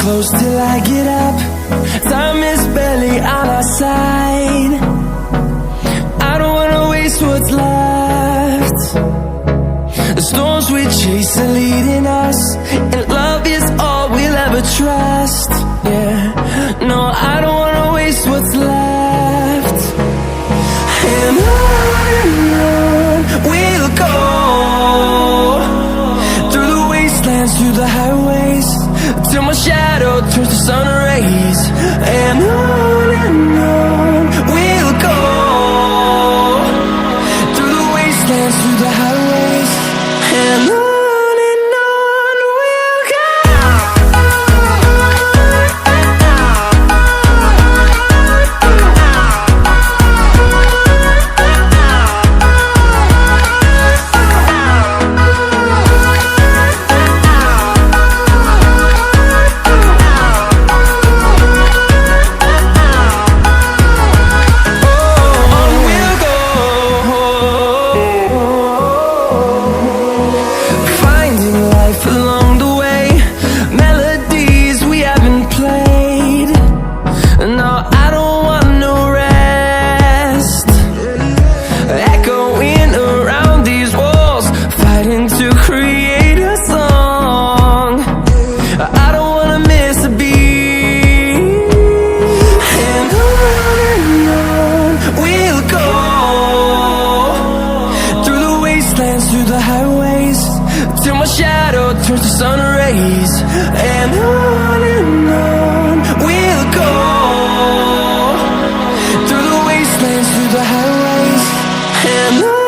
close till I get up. Time is barely on our side. I don't wanna waste what's left. The storms we chase are leading us, and love is all we'll ever trust. Yeah, no, I don't wanna waste what's left. And on we'll go, through the wastelands, through the highways, till my shadow turns to sun rays. And on we'll go, through the wastelands, through the highways, and on we'll go. To create a song, I don't wanna miss a beat. And on we'll go, through the wastelands, through the highways, till my shadow turns to sun rays. And on we'll go, through the wastelands, through the highways, and on.